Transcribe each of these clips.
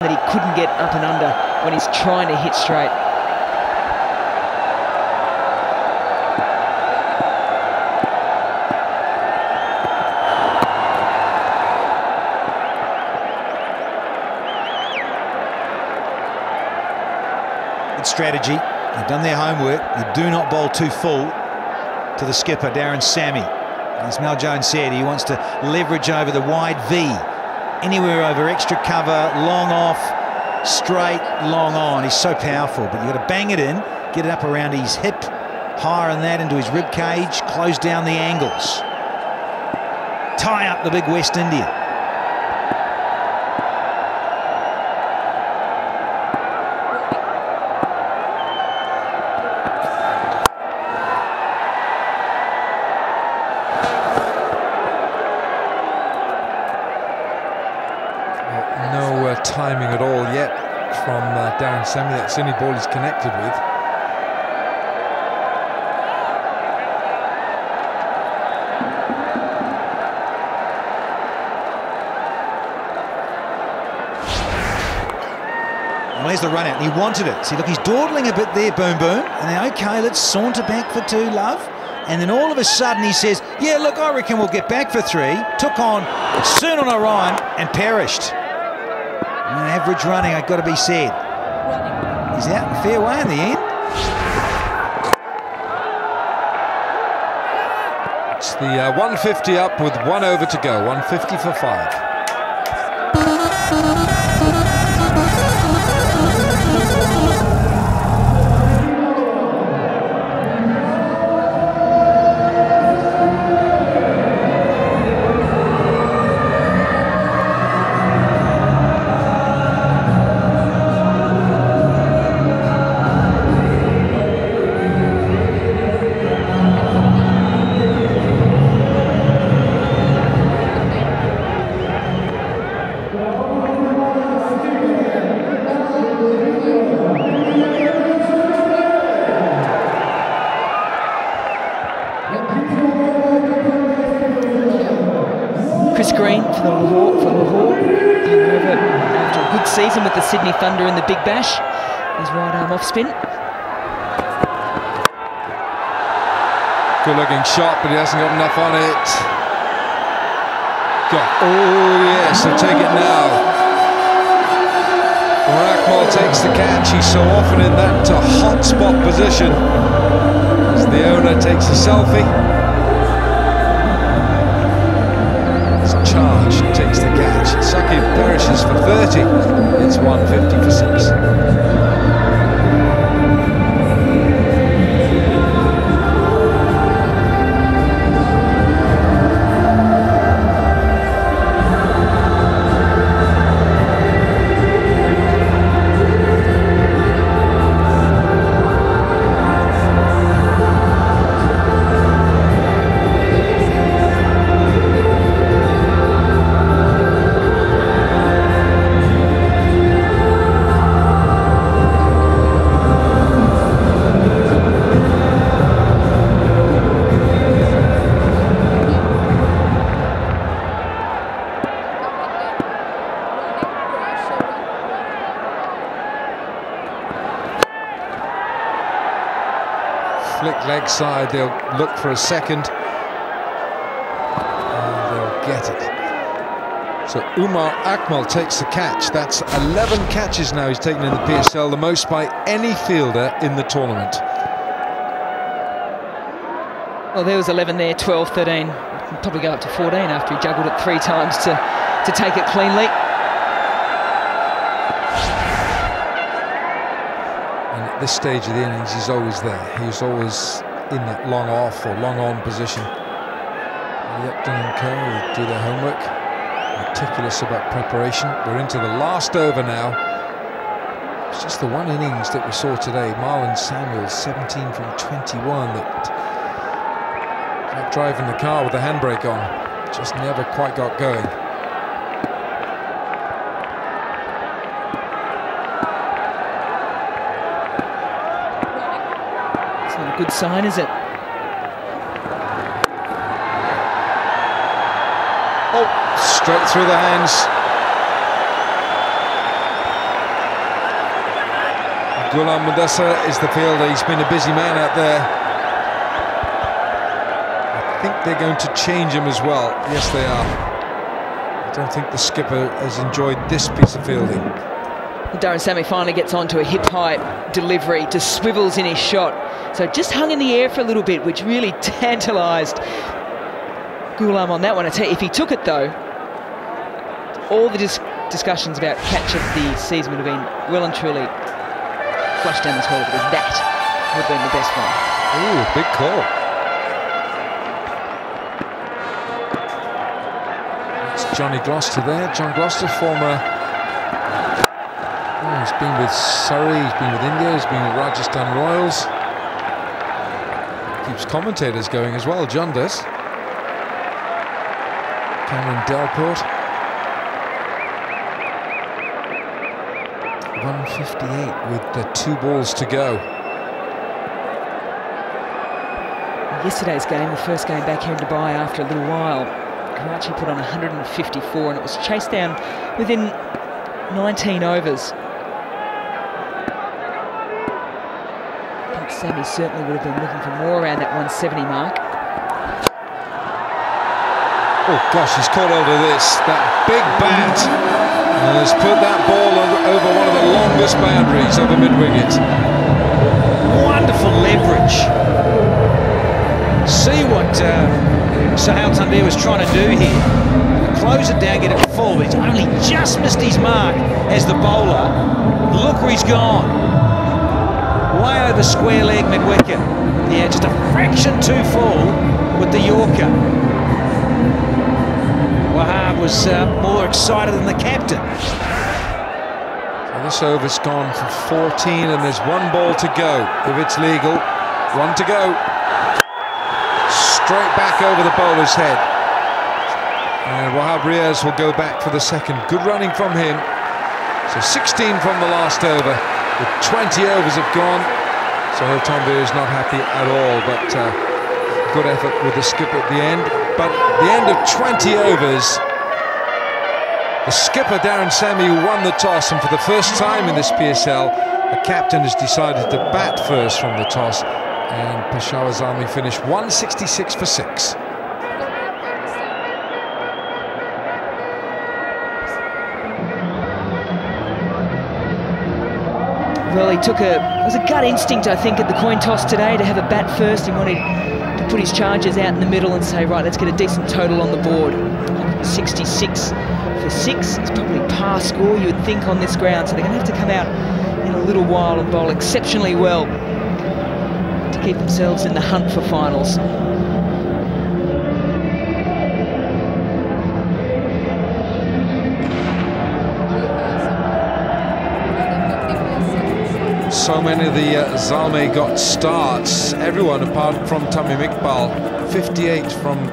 that he couldn't get up and under when he's trying to hit straight. Good strategy. They've done their homework. You do not bowl too full to the skipper, Darren Sammy. As Mel Jones said, he wants to leverage over the wide V. Anywhere over extra cover, long off, straight, long on. He's so powerful, but you've got to bang it in, get it up around his hip, higher than that into his rib cage, close down the angles. Tie up the big West Indian. Timing at all yet from Darren Sammy. That's the only ball he's connected with. Well, there's the run out, and he wanted it. See, look, he's dawdling a bit there, Boom Boom. And then, okay, let's saunter back for 2, love. And then all of a sudden he says, yeah, look, I reckon we'll get back for 3. Took on soon on Orion and perished. Average running, I've got to be said. He's out in fair way in the end. It's the 150 up with 1 over to go. 150 for 5. Green for Lahore, came over after a good season with the Sydney Thunder in the Big Bash. His right arm off spin. Good looking shot, but he hasn't got enough on it. Oh yes, he'll take it now. When Akmal takes the catch, he's so often in that hot spot position. As the owner takes a selfie. Charge takes the catch. Saki perishes for 30. It's 150 for 6. Flick leg side, they'll look for a second and they'll get it. So Umar Akmal takes the catch. That's 11 catches now he's taken in the PSL, the most by any fielder in the tournament. Well, there was 11 there, 12, 13, probably go up to 14 after he juggled it 3 times to take it cleanly. This stage of the innings, he's always there. He's always in that long off or long on position. The Upton and Co will do their homework, meticulous about preparation. We're into the last over now. It's just the one innings that we saw today. Marlon Samuels, 17 from 21, that like driving the car with the handbrake on, just never quite got going. Good sign, is it? Oh, straight through the hands. Ghulam Mudassar is the fielder. He's been a busy man out there. I think they're going to change him as well. Yes, they are. I don't think the skipper has enjoyed this piece of fielding. Darren Sammy finally gets onto a hip-high delivery, just swivels in his shot. So just hung in the air for a little bit, which really tantalised Ghulam on that one. I tell you, if he took it though, all the discussions about catch of the season would have been well and truly flushed down the toilet, because that would have been the best one. Ooh, big call. It's Johnny Gloucester there. John Gloucester, former... Oh, he's been with Surrey, he's been with India, he's been with Rajasthan Royals. Keeps commentators going as well, John does. Cameron Delport. 158 with the 2 balls to go. Yesterday's game, the first game back here in Dubai after a little while, Karachi put on 154 and it was chased down within 19 overs. I think Sammy certainly would have been looking for more around that 170 mark. Oh gosh, he's caught hold of this. That big bat has put that ball over one of the longest boundaries of a mid-wicket. Wonderful leverage. See what Sahal Tanvir was trying to do here. Close it down, get it full, but he's only just missed his mark as the bowler. Look where he's gone. Way over square leg mid-wicket. Yeah, just a fraction too full with the Yorker. Wahab was more excited than the captain. So this over's gone for 14 and there's 1 ball to go. If it's legal, 1 to go. Straight back over the bowler's head. And Wahab Riaz will go back for the second. Good running from him. So 16 from the last over. The 20 overs have gone. So Tanvir is not happy at all, but good effort with the skipper at the end. But at the end of 20 overs, the skipper Darren Sammy, who won the toss, and for the first time in this PSL, the captain has decided to bat first from the toss, and Peshawar's Army finished 166 for 6. Well, it was a gut instinct, I think, at the coin toss today to have a bat first. He wanted to put his charges out in the middle and say, right, let's get a decent total on the board. 166 for 6 is probably par score, you would think, on this ground. So they're going to have to come out in a little while and bowl exceptionally well to keep themselves in the hunt for finals. So many of the Zalmay got starts, everyone apart from Tamim Iqbal. 58 from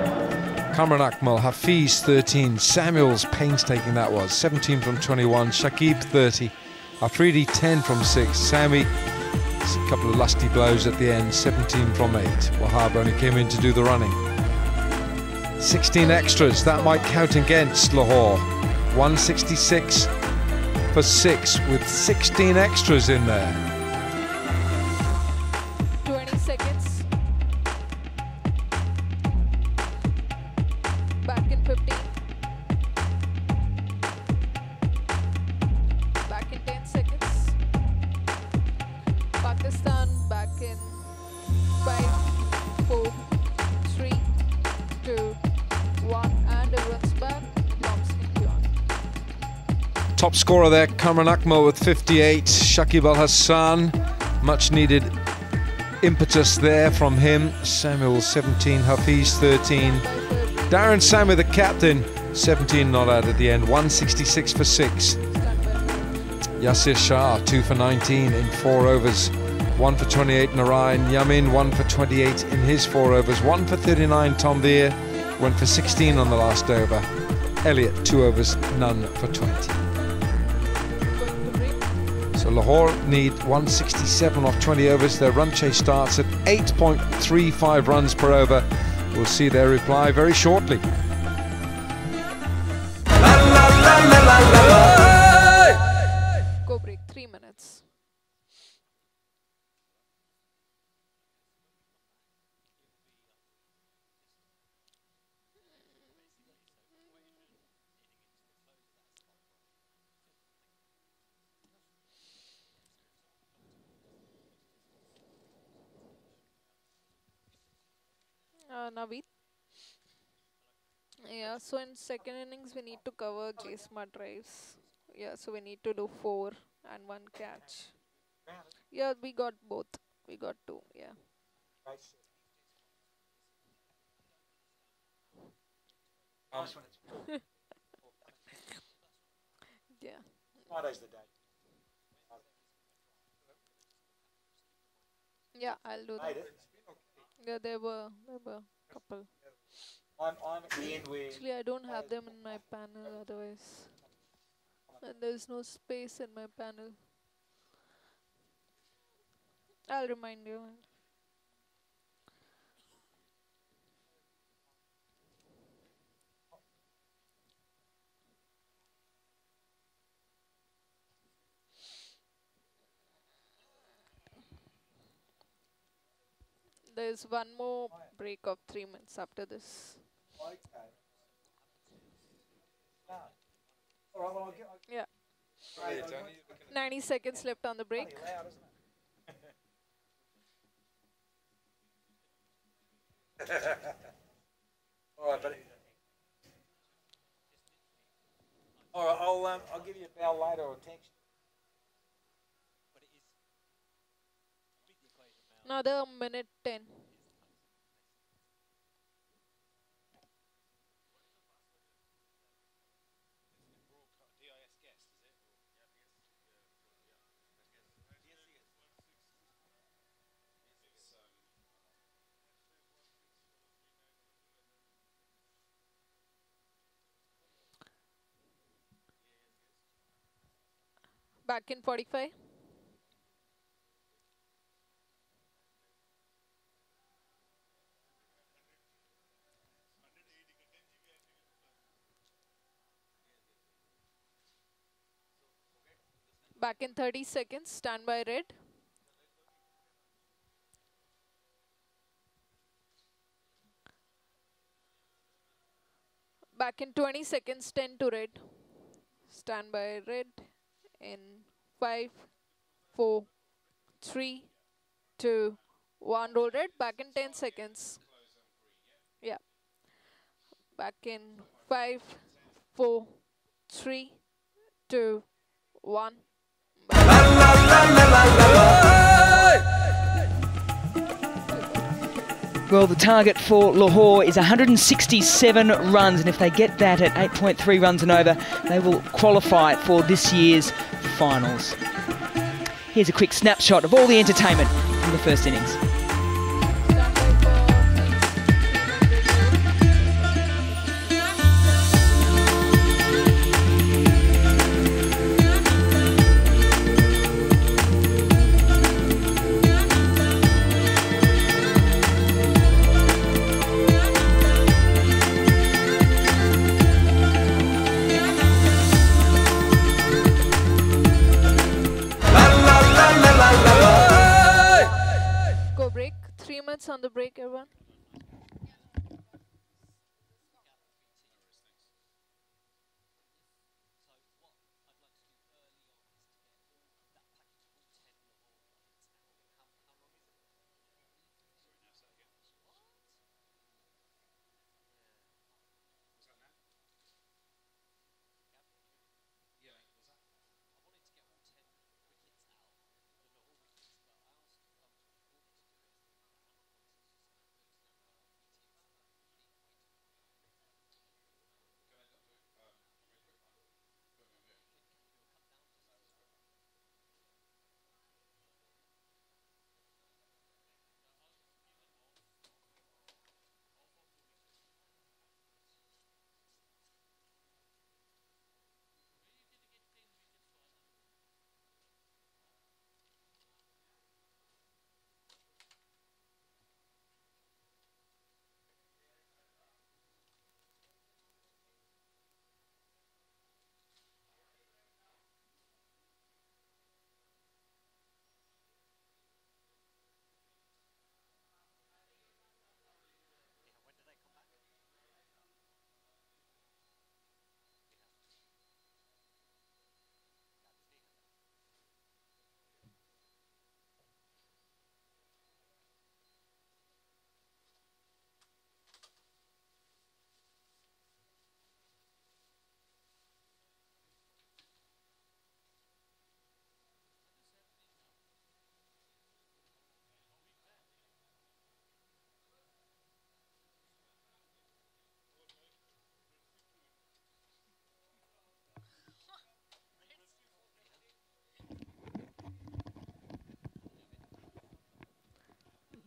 Kamran Akmal, Hafiz 13, Samuels, painstaking that was, 17 from 21, Shakib 30, Afridi 10 from 6, Sammy, a couple of lusty blows at the end, 17 from 8. Wahab only came in to do the running. 16 extras, that might count against Lahore. 166 for 6 with 16 extras in there. 20 seconds. Back in 15. Back in 10 seconds. Pakistan back in 5, 4, 3, 2, 1, and everyone's back. Clocks into on. Top scorer there, Kamran Akmal with 58, Shakib Al Hassan, much needed impetus there from him. Samuel 17, Hafiz 13, Darren Sammy the captain, 17 not out at the end, 166 for 6. Yasir Shah 2 for 19 in 4 overs, 1 for 28 Narayan Yamin, 1 for 28 in his 4 overs, 1 for 39 Tanvir, went for 16 on the last over. Elliott 2 overs, none for 20. So Lahore need 167 off 20 overs. Their run chase starts at 8.35 runs per over. We'll see their reply very shortly. Go break 3 minutes. Naveed. Yeah, so in second innings we need to cover J Smart drives. Yeah, so we need to do 4 and 1 catch. Yeah, we got both. We got 2. Yeah. Yeah. Yeah, I'll do that. Yeah, there were couple. Actually, I don't have them in my panel otherwise. And there's no space in my panel. I'll remind you. There's one more break of 3 minutes after this. Yeah. 90 seconds left on the break. All right, buddy. All right, I'll give you a bell later or text. Another minute 10. Back in 45. Back in 30 seconds. Stand by red. Back in 20 seconds. 10 to red. Stand by red. In 5, 4, 3, 2, 1. Roll red. Back in 10 seconds. Yeah. Back in 5, 4, 3, 2, 1. Well, the target for Lahore is 167 runs, and if they get that at 8.3 runs and over, they will qualify for this year's finals. Here's a quick snapshot of all the entertainment from the first innings. On the break, everyone.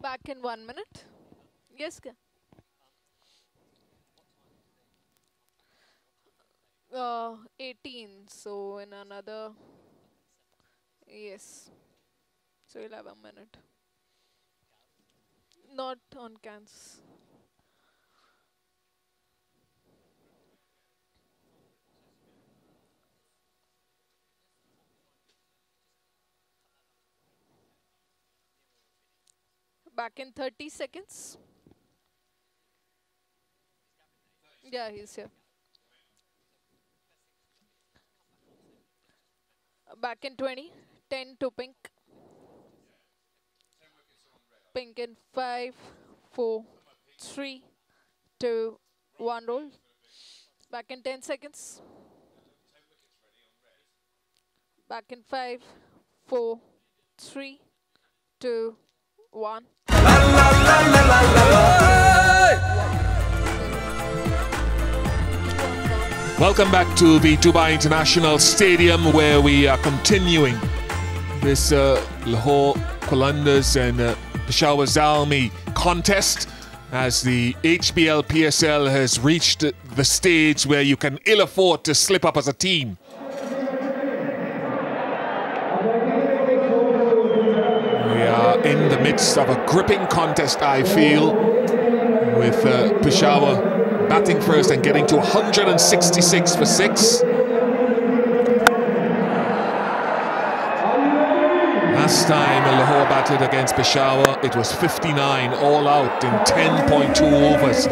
Back in 1 minute. Yes, sir. 18. So in another. Yes. So we'll have a minute. Not on cans. Back in 30 seconds. Yeah, he's here. Back in 20. 10 to pink. Pink in 5, 4, 3, 2, 1 roll. Back in 10 seconds. Back in 5, 4, 3, 2, 1. Welcome back to the Dubai International Stadium, where we are continuing this Lahore Qalandars and Peshawar Zalmi contest, as the HBL PSL has reached the stage where you can ill afford to slip up as a team. We are in the midst of a gripping contest, I feel, with Peshawar batting first and getting to 166 for 6. Last time Lahore batted against Peshawar, it was 59 all out in 10.2 overs.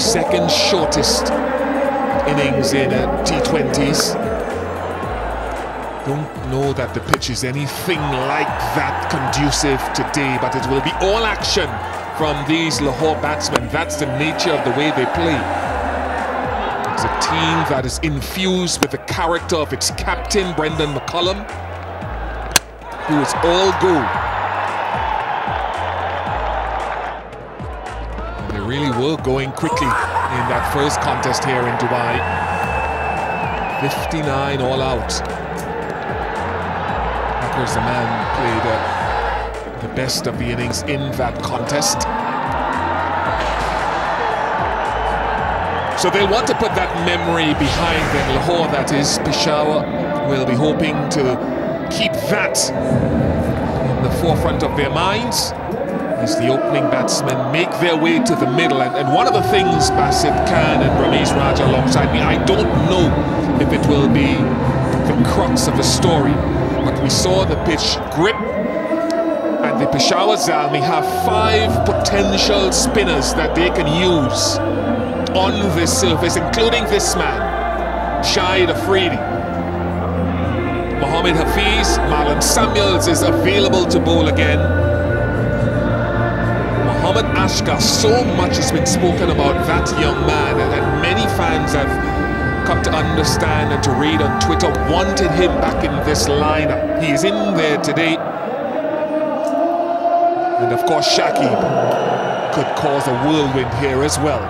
Second shortest innings in T20s. Don't know that the pitch is anything like that conducive today, but it will be all action from these Lahore batsmen. That's the nature of the way they play. It's a team that is infused with the character of its captain, Brendan McCullum, who is all go. And they really were going quickly in that first contest here in Dubai. 59 all out. Akers, the man, played the best of the innings in that contest. So they'll want to put that memory behind them. Lahore, that is. Peshawar will be hoping to keep that in the forefront of their minds as the opening batsmen make their way to the middle. And one of the things, Basit Khan and Ramesh Raja alongside me, I don't know if it will be the crux of the story, but we saw the pitch grip, and the Peshawar Zalmi have 5 potential spinners that they can use on this surface, including this man, Shahid Afridi. Mohamed Hafiz, Marlon Samuels is available to bowl again. Mohamed Ashkar, so much has been spoken about that young man, and many fans have come to understand and to read on Twitter wanted him back in this lineup. He is in there today. And of course Shakib could cause a whirlwind here as well.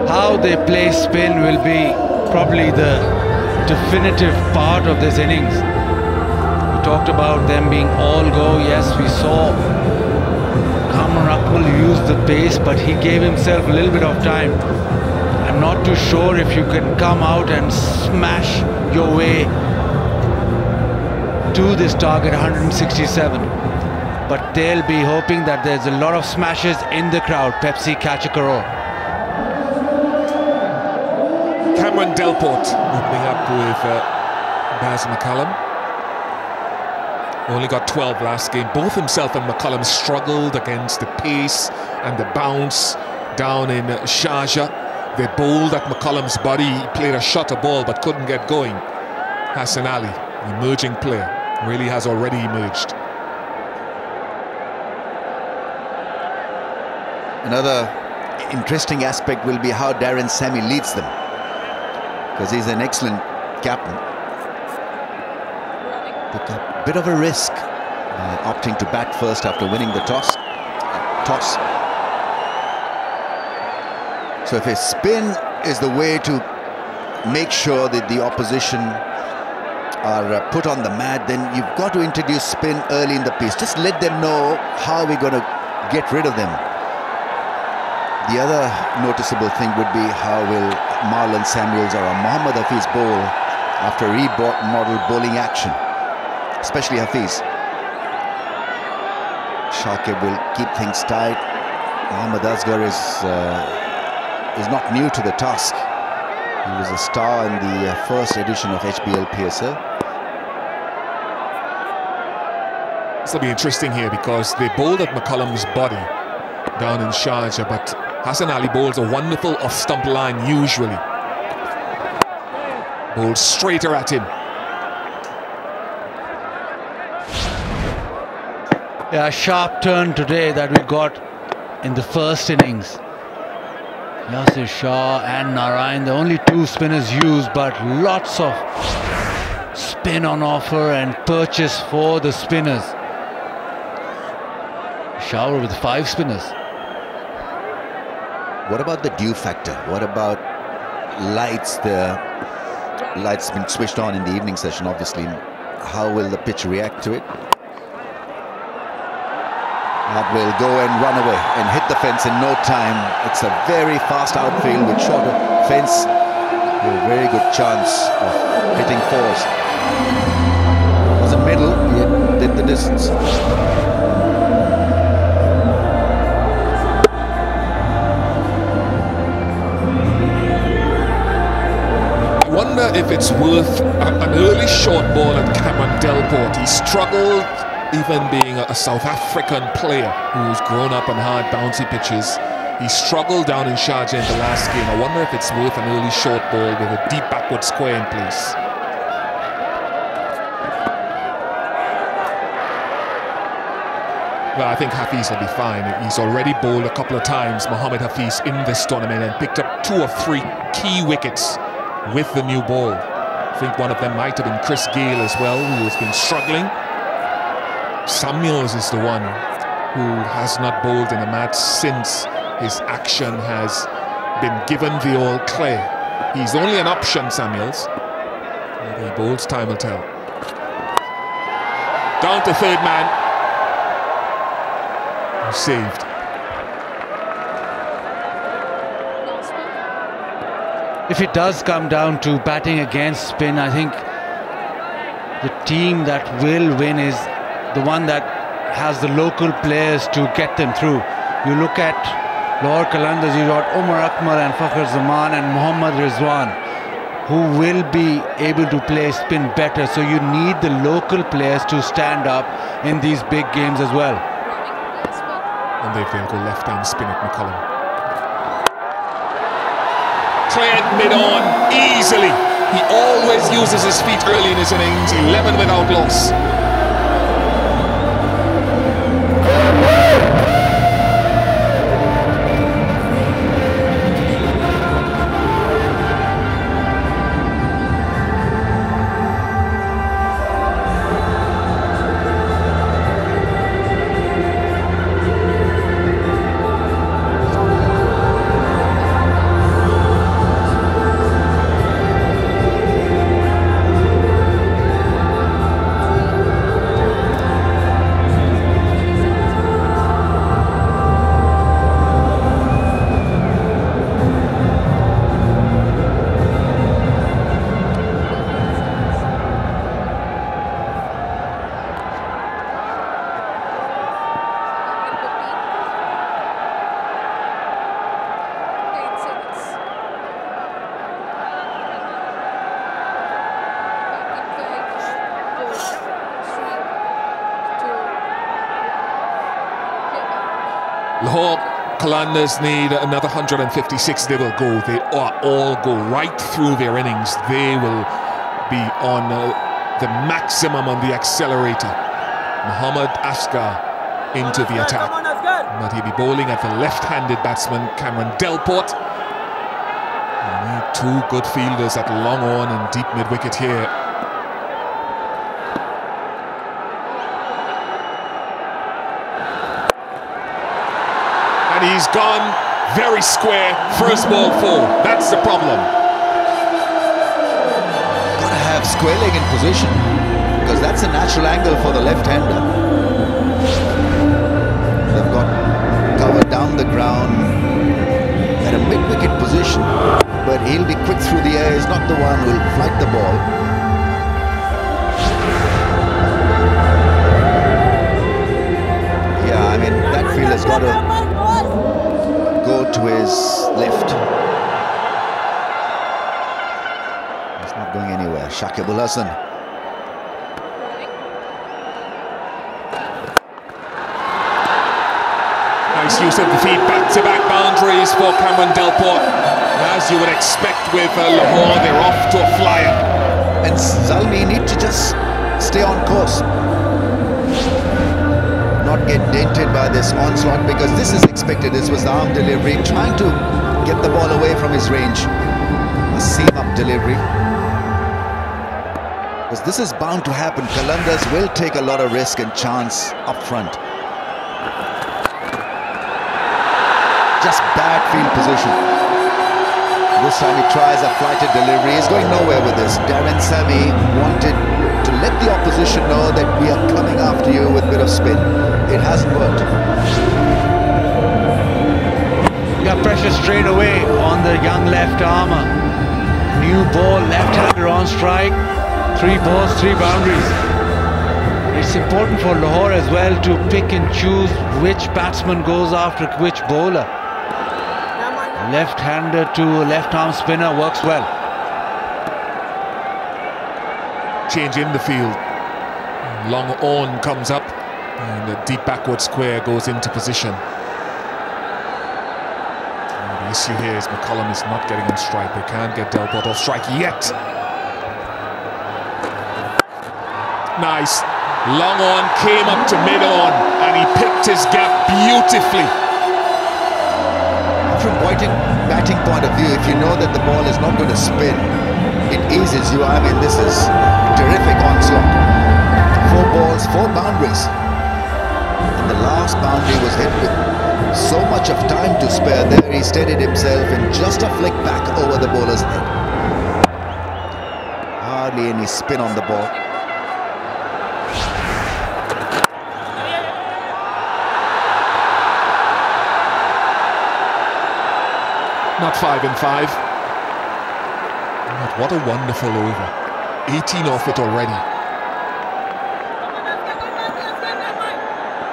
How they play spin will be probably the definitive part of this innings. We talked about them being all go. Yes, we saw Kamran Akmal use the pace, but he gave himself a little bit of time. I'm not too sure if you can come out and smash your way to this target 167. But they'll be hoping that there's a lot of smashes in the crowd. Pepsi, catch a crore. Cameron Delport opening up with Baz McCullum. Only got 12 last game. Both himself and McCullum struggled against the pace and the bounce down in Sharjah. They bowled at McCullum's body. He played a shorter ball but couldn't get going. Hassan Ali, emerging player, really has already emerged. Another interesting aspect will be how Darren Sammy leads them, because he's an excellent captain. But a bit of a risk opting to bat first after winning the toss. So if his spin is the way to make sure that the opposition are put on the mat, then you've got to introduce spin early in the piece. Just let them know how we're going to get rid of them. The other noticeable thing would be how will Marlon Samuels or Mohammad Hafiz bowl after remodel bowling action, especially Hafiz. Shakib will keep things tight. Mohammad Asghar is not new to the task. He was a star in the first edition of HBL PSL. This will be interesting here because they bowled at McCullum's body down in Sharjah, but Hassan Ali bowls a wonderful off-stump line usually. Bowled straighter at him. Yeah, a sharp turn today that we got in the first innings. Yasir Shah and Narayan, the only two spinners used, but lots of spin on offer and purchase for the spinners. Shower with 5 spinners. What about the dew factor? What about lights? The lights been switched on in the evening session, obviously. How will the pitch react to it? That will go and run away and hit the fence in no time. It's a very fast outfield with shorter fence. A very good chance of hitting 4s. It was a middle, yet did the distance. I wonder if it's worth an early short ball at Cameron Delport. He struggled even being a South African player who's grown up on hard bouncy pitches. He struggled down in Sharjah in the last game. I wonder if it's worth an early short ball with a deep backward square in place. Well, I think Hafiz will be fine. He's already bowled a couple of times, Mohammad Hafiz, in this tournament and picked up 2 or 3 key wickets with the new ball. I think one of them might have been Chris Gale as well, who has been struggling. Samuels is the one who has not bowled in a match since his action has been given the all clear. He's only an option, Samuels. Whether he bowls, time will tell. Down to third man. Saved. If it does come down to batting against spin, I think the team that will win is the one that has the local players to get them through. You look at Lahore Qalandars, you got Omar Akmal and Fakhr Zaman and Muhammad Rizwan, who will be able to play spin better. So you need the local players to stand up in these big games as well. And they'll go left-hand spin at McCullum. Cleared mid-on easily. He always uses his feet early in his innings. 11 without loss. Lahore Qalandars need another 156. They will go. They all go right through their innings. They will be on the maximum on the accelerator. Mohammad Asghar into the attack. But he'll be bowling at the left-handed batsman Cameron Delport. We need 2 good fielders at long on and deep mid-wicket here. And he's gone very square. First ball 4. That's the problem. Gotta have square leg in position, because that's a natural angle for the left-hander. They've got cover down the ground at a mid-wicket position, but he'll be quick through the air. He's not the one who will flight the ball. Yeah, I mean, that fielder's got to go to his left. He's not going anywhere. Shakib Ul Hasan. Nice use of the feet, back-to-back boundaries for Cameron Delport. As you would expect with Lahore, they're off to a flyer. And Zalmi need to just stay on course. Not get dented by this onslaught, because this is expected. This was the arm delivery, trying to get the ball away from his range. A seam-up delivery. Because this is bound to happen. Qalandars will take a lot of risk and chance up front. Just bad field position. This time he tries a flighted delivery. He's going nowhere with this. Darren Sammy wanted to let the opposition know that we are coming after you with a bit of spin. It hasn't worked. Got pressure straight away on the young left armour. New ball, left-hander on strike. 3 balls, 3 boundaries. It's important for Lahore as well to pick and choose which batsman goes after which bowler. Left-hander to left-arm spinner works well. Change in the field. Long on comes up, and a deep backward square goes into position. And the issue here is McCullum is not getting on strike. They can't get Delport off strike yet. Nice. Long on came up to mid on, and he picked his gap beautifully. From batting point of view, if you know that the ball is not going to spin, it eases you. I mean, this is terrific onslaught. 4 balls, 4 boundaries. And the last boundary was hit with so much of time to spare there. He steadied himself and just a flick back over the bowler's head. Hardly any spin on the ball. Not 5 and 5. But what a wonderful over. 18 off it already.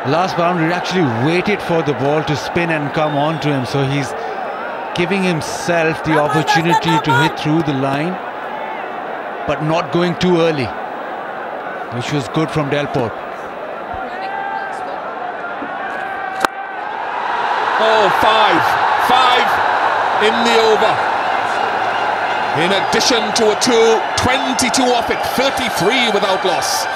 Last boundary actually waited for the ball to spin and come on to him, so he's giving himself the opportunity to hit through the line, but not going too early, which was good from Delport. Oh, 5 in the over. In addition to a 2, 22 off it, 33 without loss.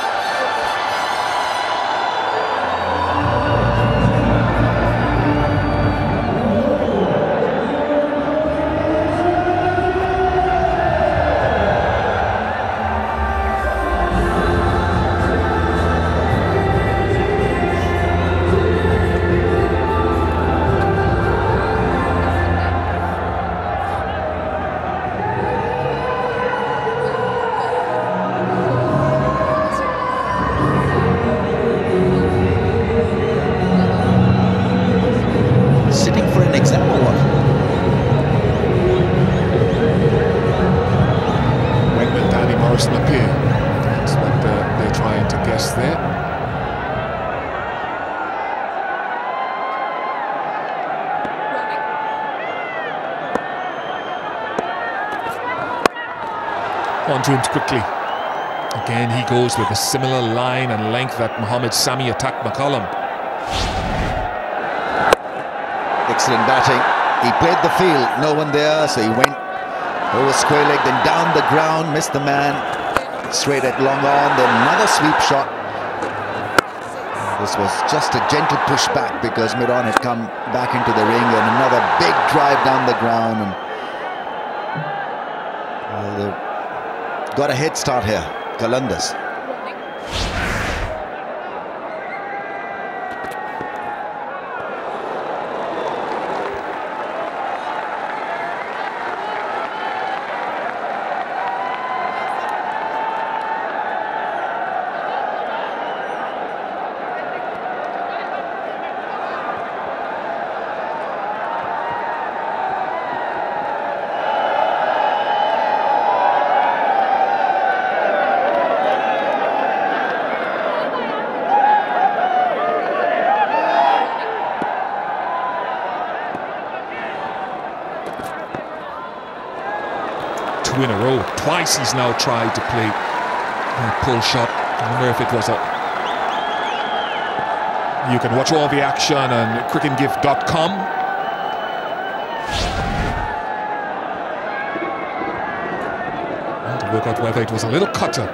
Onto him quickly. Again, he goes with a similar line and length that Mohammad Sami attacked McCullum. Excellent batting. He played the field, no one there, so he went over square leg, then down the ground, missed the man, straight at long on, then another sweep shot. This was just a gentle push back because mid-on had come back into the ring, and another big drive down the ground. And they've got a head start here, Qalandars. 2 in a row. Twice he's now tried to play a pull shot. I wonder if it was a... You can watch all the action on cricketgift.com. And to work out whether it was a little cutter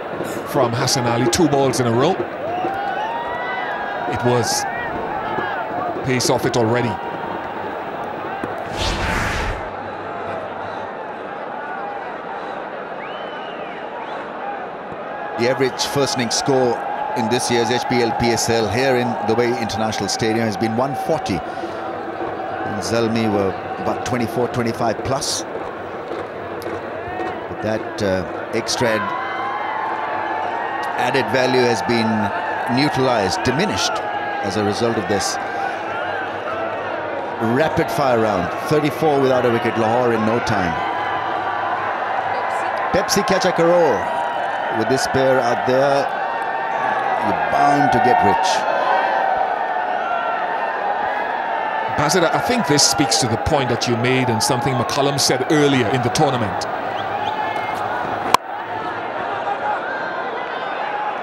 from Hassan Ali. 2 balls in a row. It was. Pace off it already. The average first innings score in this year's HPL PSL here in Dubai International Stadium has been 140. And Zalmi were about 24, 25 plus. But that extra added value has been neutralized, diminished as a result of this rapid fire round. 34 without a wicket, Lahore in no time. Pepsi catch a crore. With this pair out there, you're bound to get rich. Basit, I think this speaks to the point that you made and something McCullum said earlier in the tournament,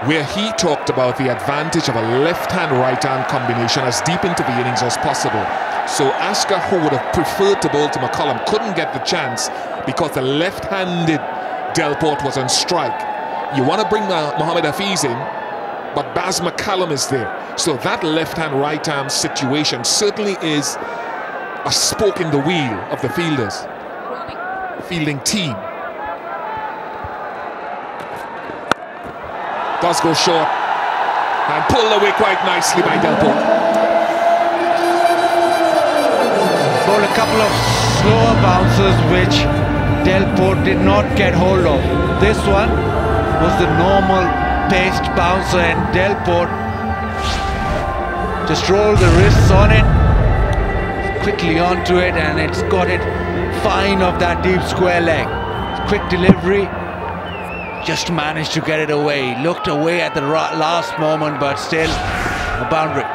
where he talked about the advantage of a left-hand, right-hand combination as deep into the innings as possible. So Asghar, who would have preferred to bowl to McCullum, couldn't get the chance because the left-handed Delport was on strike. You want to bring Mohammad Hafiz in, but Baz McCullum is there. So that left-hand, right-hand situation certainly is a spoke in the wheel of the fielding team. Does go short and pulled away quite nicely by Delport. Bowled a couple of slower bounces which Delport did not get hold of. This one was the normal paced bouncer and Delport just rolled the wrists on it, quickly onto it, and it's got it fine off that deep square leg. Quick delivery, just managed to get it away. Looked away at the last moment, but still a boundary.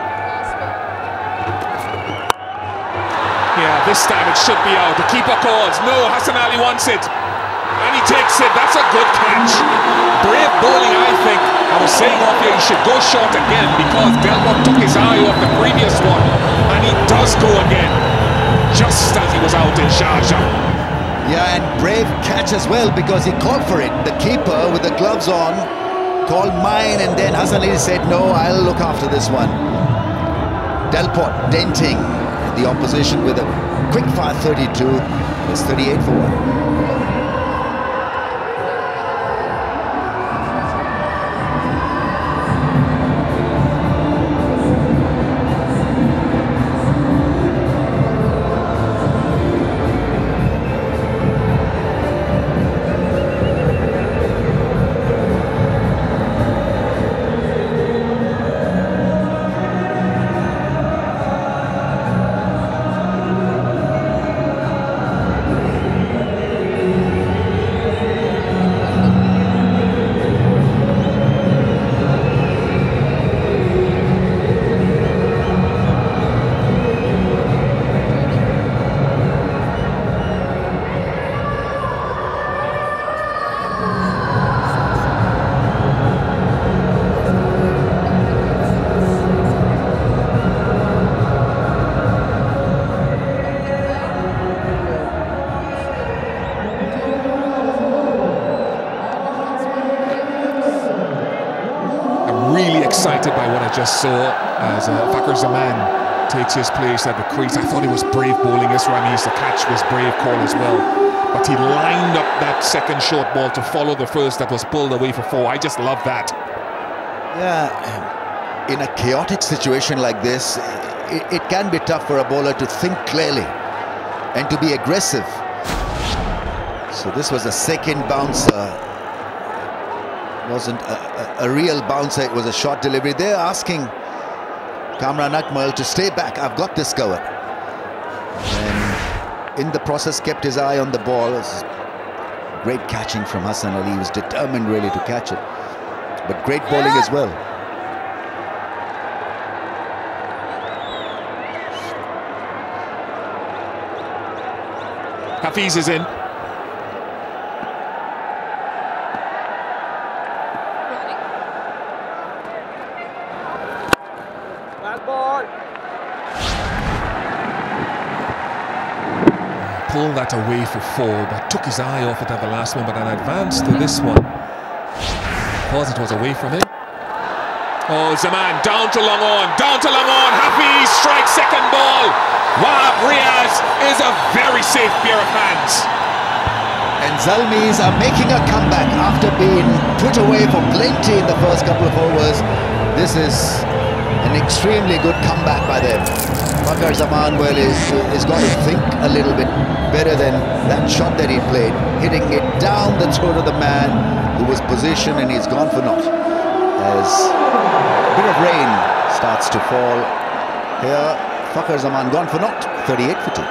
Yeah, this time it should be out. The keeper calls. No, Hassan Ali wants it. And he takes it. That's a good catch. Brave bowling, I think. I was saying off here he should go short again because Delport took his eye off the previous one. And he does go again. Just as he was out in Sharjah. Yeah, and brave catch as well because he called for it. The keeper with the gloves on called mine, and then Hassan Ali said, no, I'll look after this one. Delport denting the opposition with a quick fire 32. It's 38 for 1. Excited by what I just saw as Fakhr Zaman takes his place at the crease. I thought he was brave bowling this run. The catch was brave call as well. But he lined up that second short ball to follow the first that was pulled away for 4. I just love that. Yeah, in a chaotic situation like this, it can be tough for a bowler to think clearly and to be aggressive. So this was a second bouncer. Wasn't a real bouncer, it was a short delivery. They're asking Kamran Akmal to stay back. I've got this covered. And in the process kept his eye on the ball. It was great catching from Hassan Ali. He was determined really to catch it. But great bowling as well. Hafiz is in. pulled that away for 4, but took his eye off it at the last moment and advanced to this one. Thought it was away from him. Oh, Zaman down to long on, Hafiz strikes second ball. Wahab Riaz is a very safe pair of hands. And Zalmis are making a comeback after being put away for plenty in the first couple of overs. This is an extremely good comeback by them. Fakhar Zaman, well, is going to think a little bit better than that shot that he played, hitting it down the throat of the man who was positioned, and he's gone for naught. As a bit of rain starts to fall here, Fakhar Zaman gone for naught, 38 for 2.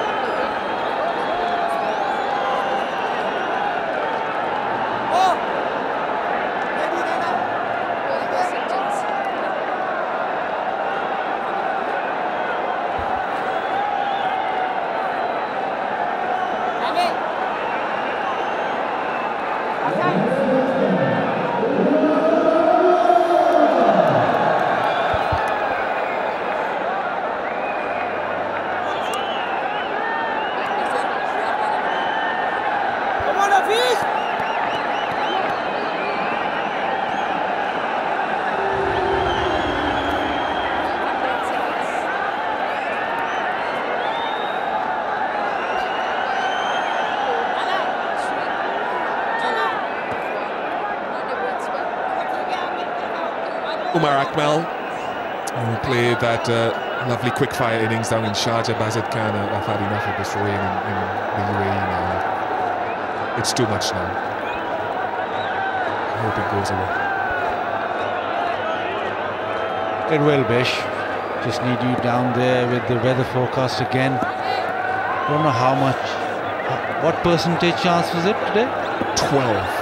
Umar Akmal, who played that lovely quick-fire innings down in Sharjah, Bazid Khan, I've had enough of this rain in the UAE now. It's too much now. I hope it goes away. It will, Bish. Just need you down there with the weather forecast again. Don't know how much. What percentage chance was it today? 12.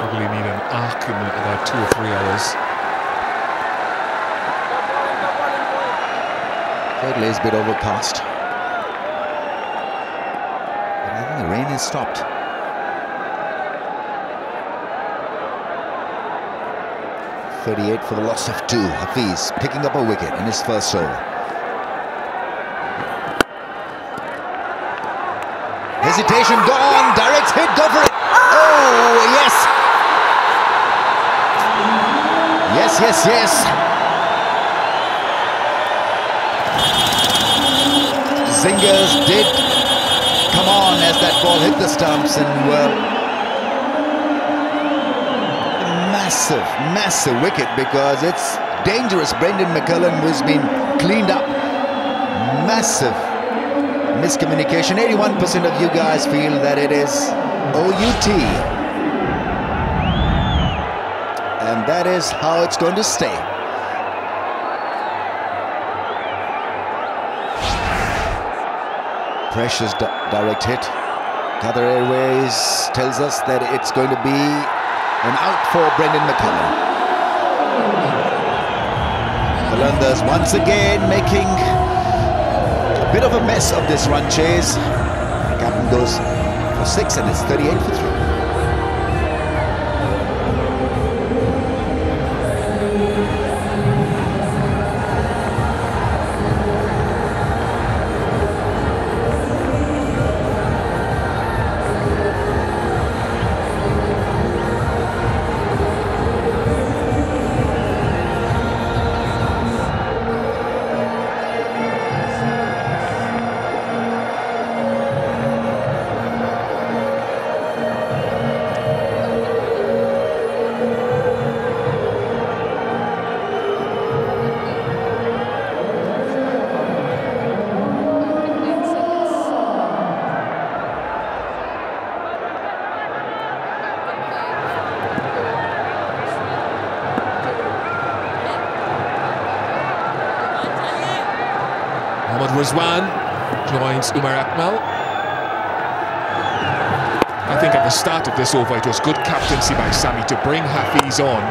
Probably need an arc in about 2 or 3 hours. Thirdly is a bit overcast. But I think the rain has stopped. .38 for the loss of 2. Hafiz picking up a wicket in his first over. Hesitation gone, direct hit, go for it. Oh, yes. Yes. Zingers did come on as that ball hit the stumps, and well, massive wicket, because it's dangerous. Brendan McCullum has been cleaned up. Massive miscommunication. 81% of you guys feel that it is OUT. And that is how it's going to stay. Precious direct hit. Qatar Airways tells us that it's going to be an out for Brendan McCullum. Qalandars once again making a bit of a mess of this run chase. The captain goes for 6 and it's 38 for 3. Rizwan joins Umar Akmal. I think at the start of this over it was good captaincy by Sami to bring Hafiz on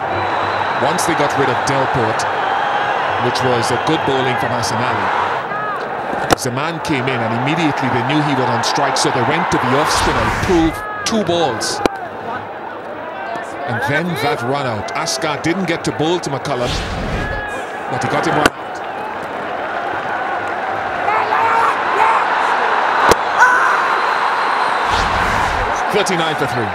once they got rid of Delport, which was a good bowling from Hassan Ali. Zaman came in and immediately they knew he was on strike, so they went to the off spin and proved 2 balls. And then that run out. Asghar didn't get to bowl to McCullum, but he got him run out. 39 for 3.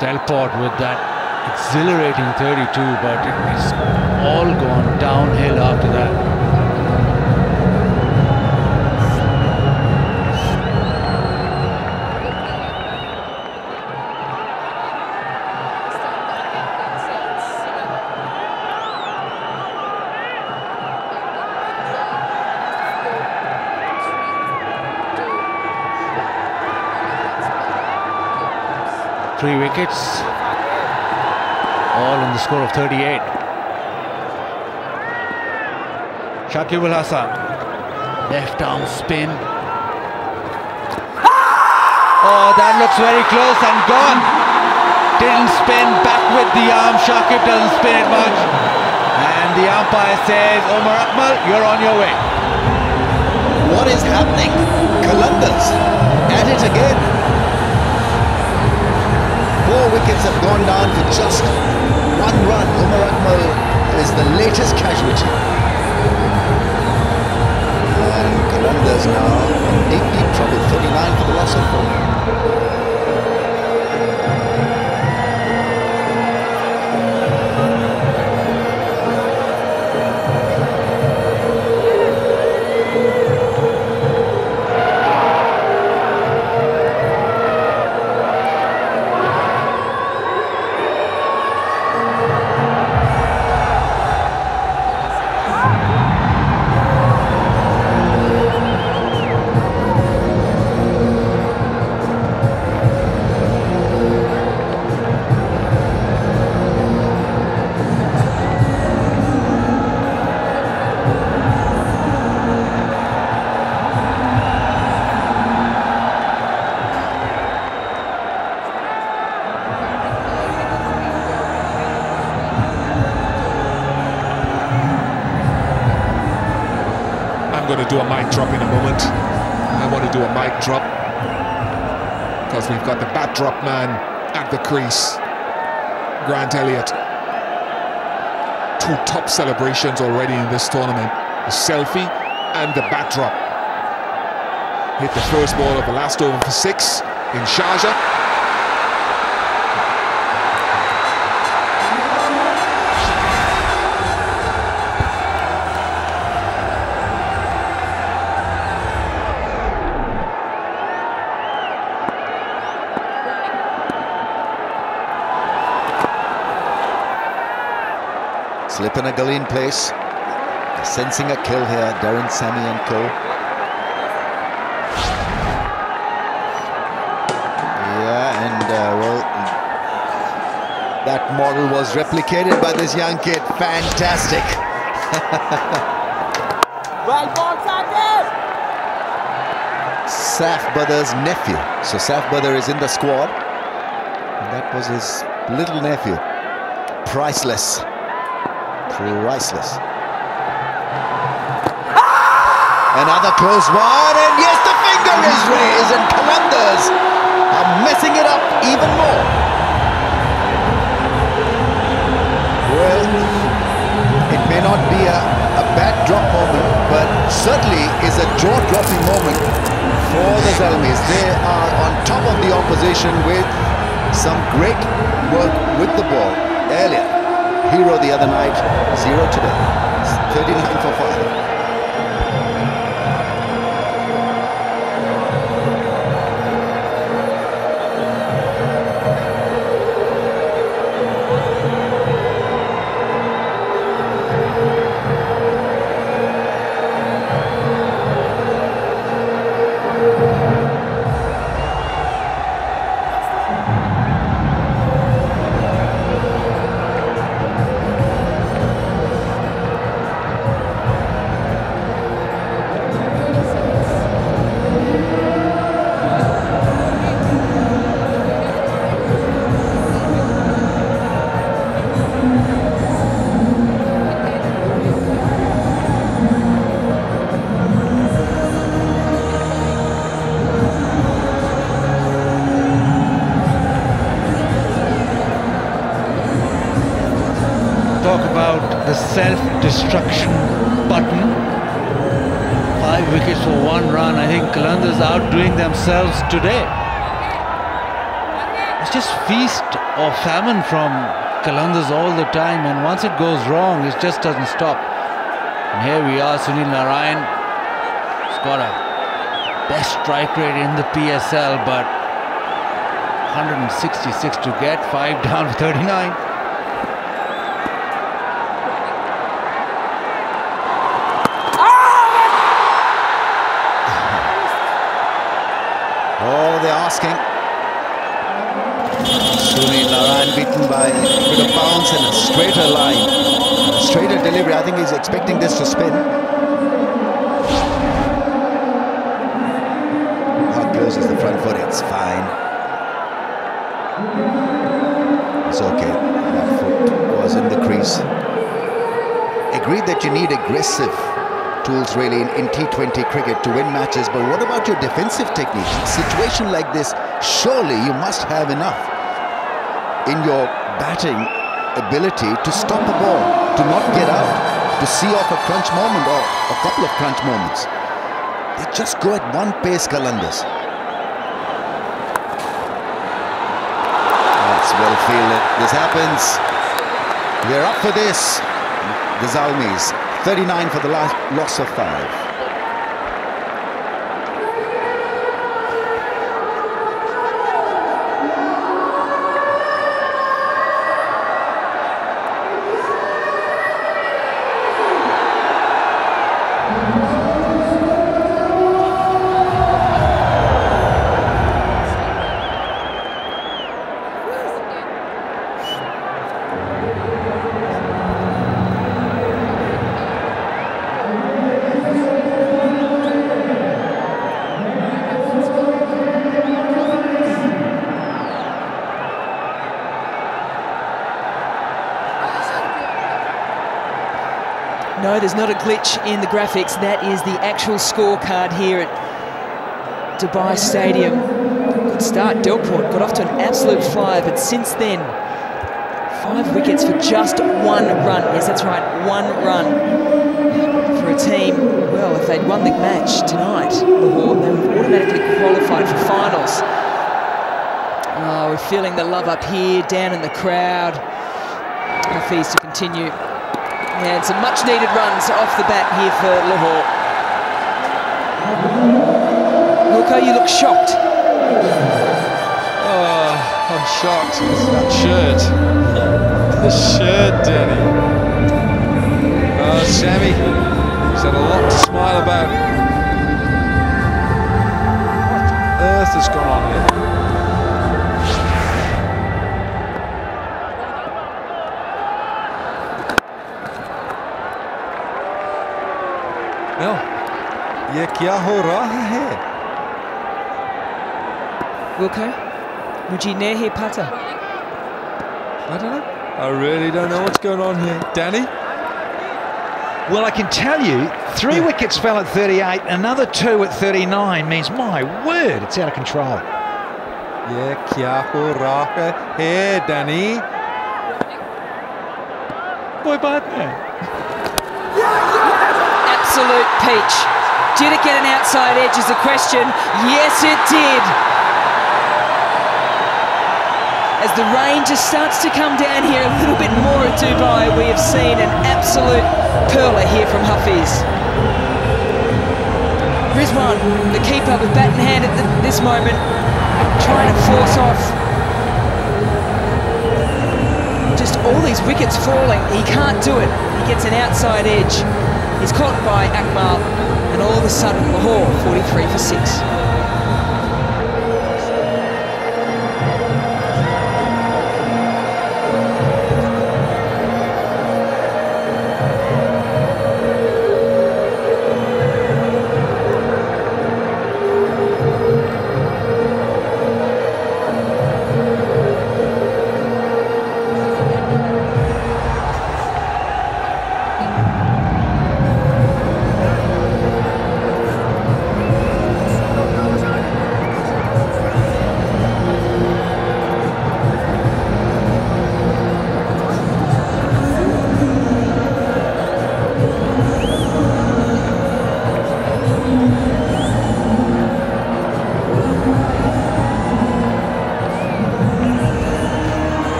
Delport with that exhilarating 32, but it's all gone downhill after that. Three wickets, all in the score of 38. Shakib Al Hasan, left arm spin. Oh, that looks very close and gone. Didn't spin, back with the arm. Shakib doesn't spin it much. And the umpire says, Omar Akmal, you're on your way. What is happening? Qalandars at it again. 4 wickets have gone down for just 1 run. Omar Akmal is the latest casualty. And Qalandars now in deep trouble. 39 for the loss of 4. I'm going to do a mic drop in a moment. I want to do a mic drop because we've got the bat drop man at the crease, Grant Elliott. 2 top celebrations already in this tournament, the selfie and the bat drop. Hit the first ball of the last over for 6 in Sharjah. Slip in a gully in place. Sensing a kill here, Darren, Sammy and co. Yeah, and well, that model was replicated by this young kid. Fantastic. Well done, Satif! Saf Badr's nephew. So Saf Badr is in the squad. And that was his little nephew. Priceless. Priceless. Another close one, and yes, the finger is raised, and Qalandars are messing it up even more. Well, it may not be a bad drop moment, but certainly is a jaw-dropping moment for the Zalmis. They are on top of the opposition with some great work with the ball earlier. Hero the other night, 0 today. It's 39 for 5. 5 wickets for 1 run. I think Qalandar's outdoing themselves today. It's just feast or famine from Qalandar's all the time, and once it goes wrong, it just doesn't stop. And here we are, Sunil Narayan. He's got a best strike rate in the PSL, but 166 to get, 5 down for 39. Oh, they're asking. Sunil Narayan beaten by a bit of bounce and a straighter line. A straighter delivery. I think he's expecting this to spin. How close is the front foot? It's fine. It's okay. That foot was in the crease. Agreed that you need aggressive tools really in T20 cricket to win matches, but what about your defensive technique? In a situation like this, surely you must have enough in your batting ability to stop a ball, to not get out, to see off a crunch moment or a couple of crunch moments. They just go at one pace, Qalandars. That's well fielded. This happens. We're up for this. The Zalmis, 39 for the loss of 5. No, there's not a glitch in the graphics. That is the actual scorecard here at Dubai Stadium. Good start, Delport got off to an absolute flyer, but since then, 5 wickets for just 1 run. Yes, that's right, 1 run for a team. Well, if they'd won the match tonight, Lahore, they would have automatically qualified for finals. Oh, we're feeling the love up here, down in the crowd. Hafiz to continue. And some much-needed runs off the bat here for Lahore. Wilco, you look shocked. Oh, I'm shocked. It's that shirt. The shirt, Danny. Oh, Sammy. He's had a lot to smile about. What on earth has gone on here? ये क्या हो रहा है? Wilco, mujhe nahi pata. I don't know. I really don't know what's going on here. Danny? Well, I can tell you, 3 wickets fell at 38, another 2 at 39 means, my word, it's out of control. ये क्या हो रहा है, Danny? कोई बात नहीं. Absolute peach. Did it get an outside edge is the question. Yes, it did. As the rain just starts to come down here a little bit more at Dubai, we have seen an absolute perler here from Hafiz. Rizwan, the keeper with bat in hand at this moment, trying to force off. Just all these wickets falling. He can't do it. He gets an outside edge. He's caught by Akmal, and all of a sudden Lahore 43 for 6.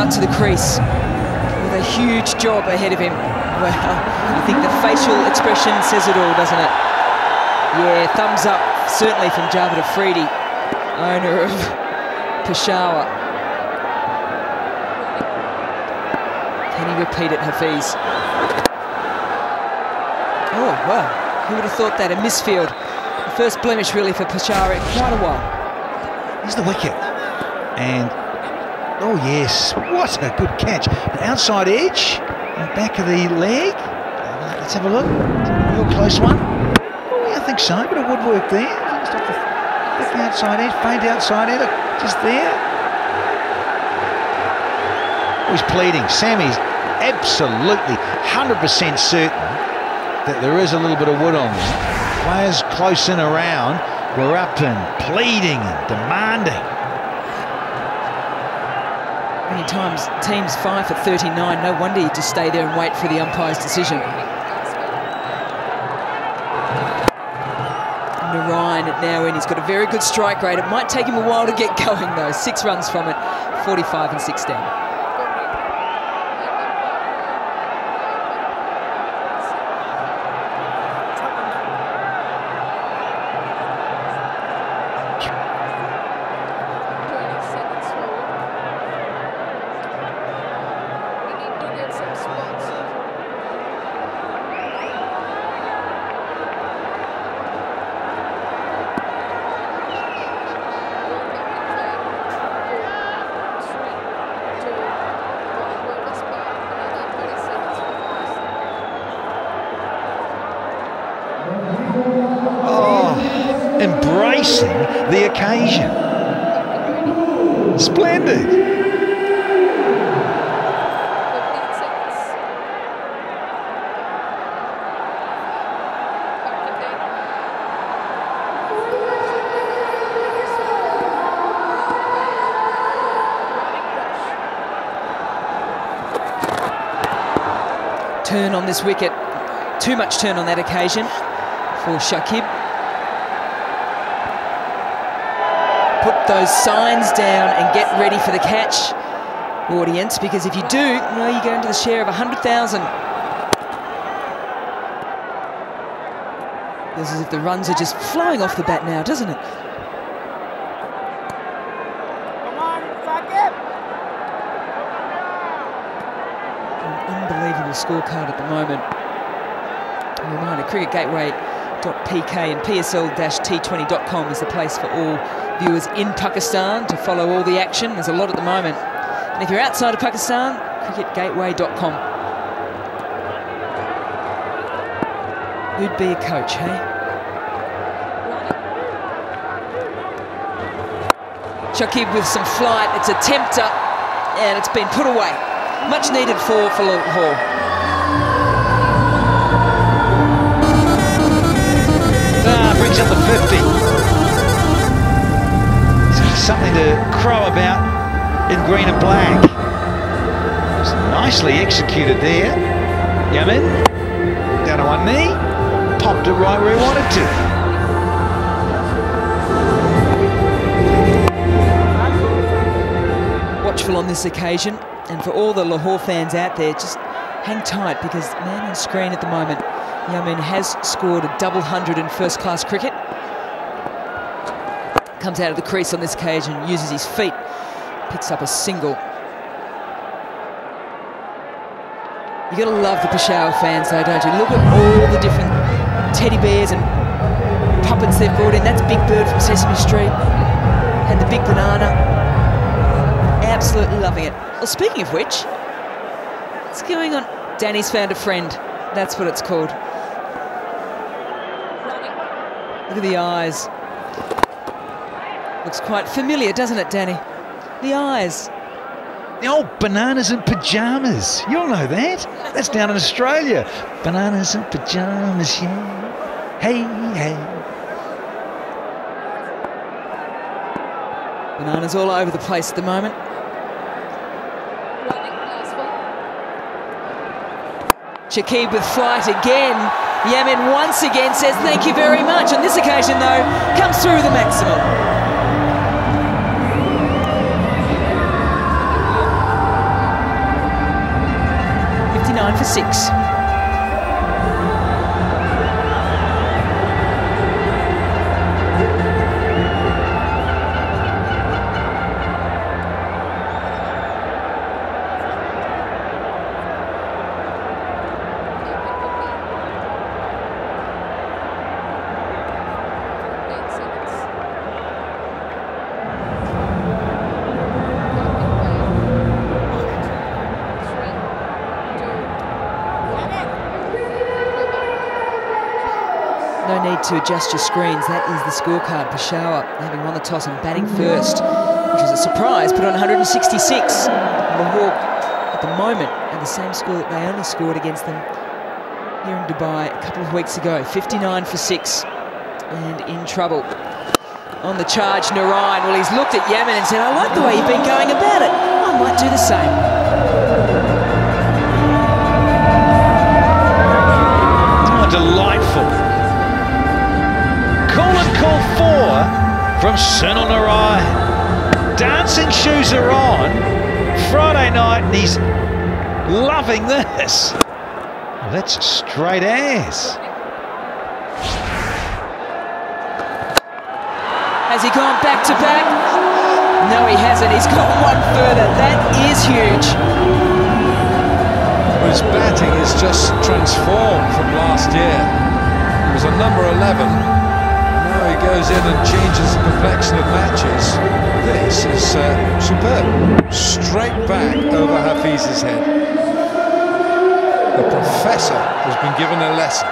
out to the crease with a huge job ahead of him. Well, I think the facial expression says it all, doesn't it? Yeah, thumbs up, certainly from Javed Afridi, owner of Peshawar. Can he repeat it, Hafiz? Oh, wow. Who would have thought that? A misfield. The first blemish, really, for Peshawar in quite a while. Here's the wicket. And, oh, yes, what a good catch. An outside edge, back of the leg. Let's have a look. A real close one. Oh, yeah, I think so. A bit of woodwork there. Just off the back outside edge, faint outside edge, just there. Oh, he's pleading. Sammy's absolutely 100% certain that there is a little bit of wood on there. Players close in around were up and pleading and demanding. Many times teams 5 for 39. No wonder you just stay there and wait for the umpire's decision. Narayan now in. He's got a very good strike rate. It might take him a while to get going though. 6 runs from it, 45 and 16. Embracing the occasion. Splendid. Turn on this wicket. Too much turn on that occasion for Shakib. Put those signs down and get ready for the catch, audience, because if you do, well, you go into the share of 100,000. It's as if the runs are just flying off the bat now, doesn't it? Come on, Shakib. An unbelievable scorecard at the moment. A reminder, cricketgateway.pk and psl-t20.com is the place for all viewers in Pakistan to follow all the action. There's a lot at the moment. And if you're outside of Pakistan, cricketgateway.com. Who'd be a coach, hey? Shakib with some flight. It's a tempter, and it's been put away. Much needed for Lahore. Brings up the 50. Something to crow about in green and black. It's nicely executed there. Yamin, down to one knee, popped it right where he wanted to. Watchful on this occasion, and for all the Lahore fans out there, just hang tight because man on screen at the moment, Yamin has scored a double hundred in first-class cricket. Comes out of the crease on this occasion, uses his feet, picks up a single. You gotta love the Peshawar fans though, don't you? Look at all the different teddy bears and puppets they've brought in. That's Big Bird from Sesame Street, and the big banana. Absolutely loving it. Well, speaking of which, what's going on? Danny's found a friend. That's what it's called. Look at the eyes. Looks quite familiar, doesn't it, Danny? The eyes. The old bananas and pyjamas. You'll know that. That's down in Australia. Bananas and pyjamas, yeah. Hey, hey. Bananas all over the place at the moment. Shakib with flight again. Yamin once again says thank you very much. On this occasion, though, comes through the maximum. 59 for 6. No need to adjust your screens. That is the scorecard. Peshawar having won the toss and batting first, which was a surprise, put on 166. Lahore, at the moment, at the same score that they only scored against them here in Dubai a couple of weeks ago. 59 for 6 and in trouble. On the charge, Narayan. Well, he's looked at Yemen and said, I like the way you've been going about it. I might do the same. Oh, delightful. Call 4 from Sunil Narayan. Dancing shoes are on. Friday night and he's loving this. Well, that's straight as. Has he gone back to back? No, he hasn't. He's got one further. That is huge. His batting is just transformed from last year. He was a number 11. Now he goes in and changes the complexion of matches. This is superb. Straight back over Hafiz's head. The professor has been given a lesson.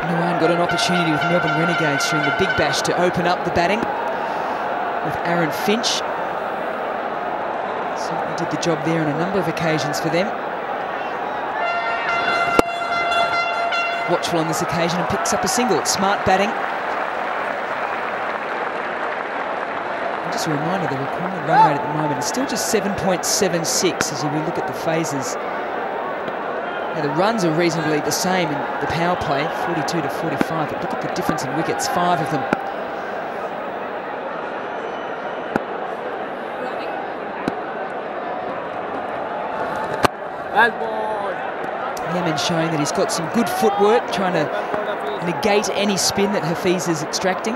Narayan got an opportunity with Melbourne Renegades during the Big Bash to open up the batting with Aaron Finch. Certainly did the job there on a number of occasions for them. Watchful on this occasion and picks up a single. It's smart batting. And just a reminder, the required run rate at the moment is still just 7.76 as you look at the phases. Now the runs are reasonably the same in the power play, 42 to 45, but look at the difference in wickets, 5 of them. Yemen showing that he's got some good footwork, trying to negate any spin that Hafiz is extracting.